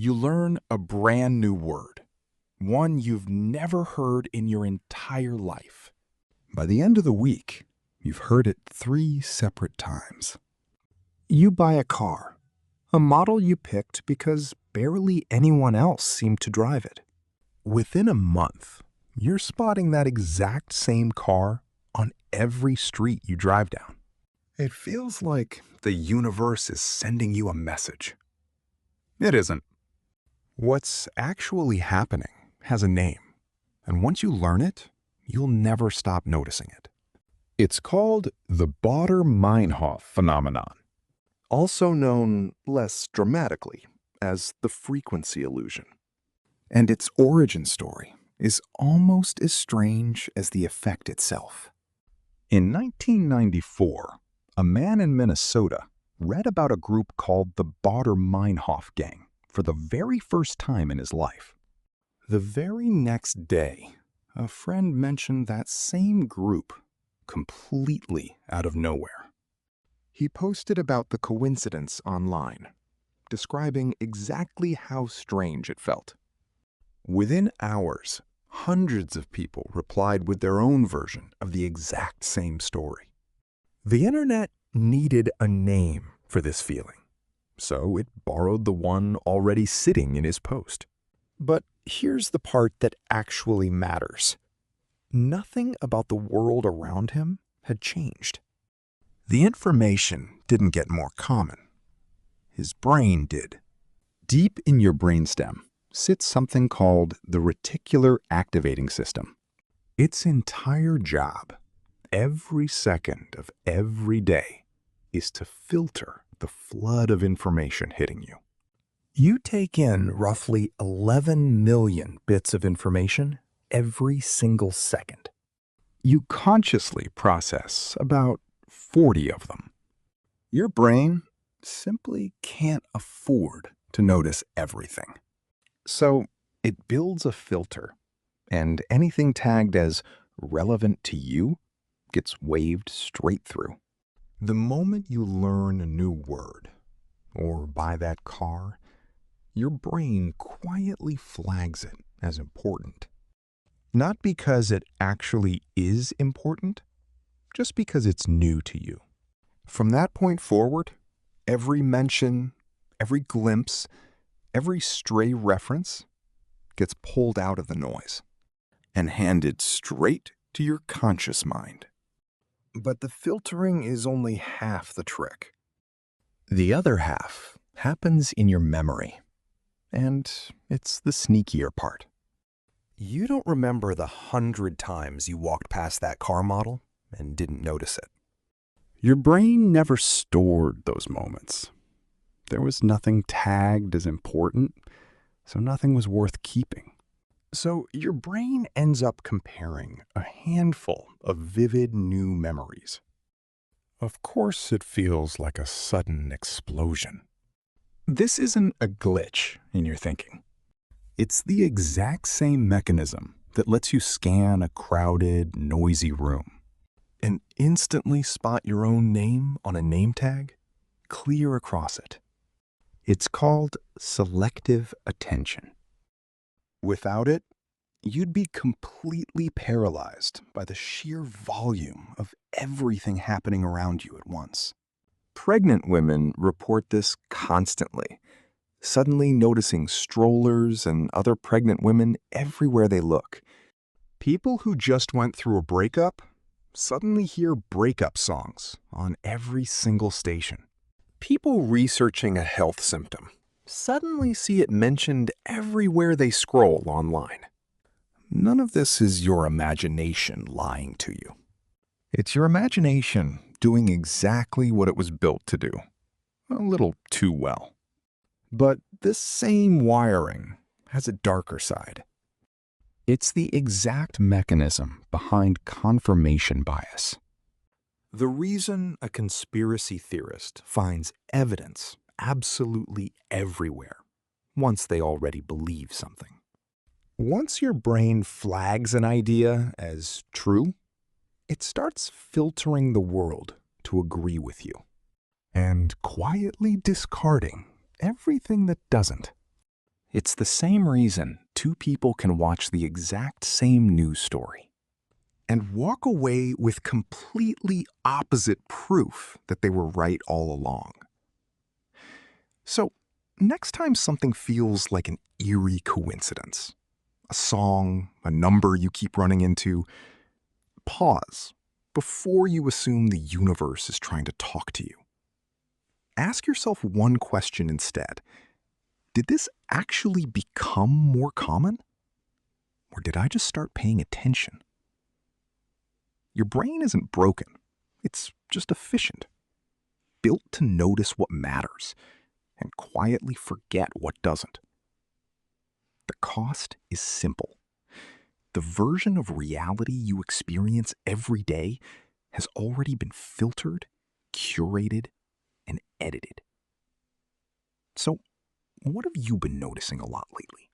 You learn a brand new word, one you've never heard in your entire life. By the end of the week, you've heard it 3 separate times. You buy a car, a model you picked because barely anyone else seemed to drive it. Within a month, you're spotting that exact same car on every street you drive down. It feels like the universe is sending you a message. It isn't. What's actually happening has a name, and once you learn it, you'll never stop noticing it. It's called the Baader-Meinhof Phenomenon, Also known less dramatically as the frequency illusion. and its origin story is almost as strange as the effect itself. In 1994, a man in Minnesota read about a group called the Baader-Meinhof Gang for the very first time in his life. The very next day, a friend mentioned that same group completely out of nowhere. He posted about the coincidence online, describing exactly how strange it felt. Within hours, hundreds of people replied with their own version of the exact same story. The internet needed a name for this feeling, so it borrowed the one already sitting in his post. But here's the part that actually matters. Nothing about the world around him had changed. The information didn't get more common. His brain did. Deep in your brainstem sits something called the reticular activating system. Its entire job, every second of every day, is to filter the flood of information hitting you. You take in roughly 11 million bits of information every single second. You consciously process about 40 of them. Your brain simply can't afford to notice everything. So it builds a filter, and anything tagged as relevant to you gets waved straight through. The moment you learn a new word or buy that car, your brain quietly flags it as important. Not because it actually is important, just because it's new to you. From that point forward, every mention, every glimpse, every stray reference gets pulled out of the noise and handed straight to your conscious mind. But the filtering is only half the trick. The other half happens in your memory, and it's the sneakier part. You don't remember the 100 times you walked past that car model and didn't notice it. Your brain never stored those moments. There was nothing tagged as important, so nothing was worth keeping. So your brain ends up comparing a handful of vivid new memories. Of course, it feels like a sudden explosion. This isn't a glitch in your thinking. It's the exact same mechanism that lets you scan a crowded, noisy room and instantly spot your own name on a name tag clear across it. It's called selective attention. Without it, you'd be completely paralyzed by the sheer volume of everything happening around you at once. Pregnant women report this constantly, suddenly noticing strollers and other pregnant women everywhere they look. People who just went through a breakup suddenly hear breakup songs on every single station. People researching a health symptom suddenly see it mentioned everywhere they scroll online. None of this is your imagination lying to you. It's your imagination doing exactly what it was built to do, a little too well. But this same wiring has a darker side. It's the exact mechanism behind confirmation bias. The reason a conspiracy theorist finds evidence absolutely everywhere once they already believe something. Once your brain flags an idea as true, it starts filtering the world to agree with you and quietly discarding everything that doesn't. It's the same reason two people can watch the exact same news story and walk away with completely opposite proof that they were right all along. So, next time something feels like an eerie coincidence, a song, a number you keep running into, pause before you assume the universe is trying to talk to you. Ask yourself one question instead. Did this actually become more common? Or did I just start paying attention? Your brain isn't broken. It's just efficient, built to notice what matters and quietly forget what doesn't. The cost is simple. The version of reality you experience every day has already been filtered, curated, and edited. So, what have you been noticing a lot lately?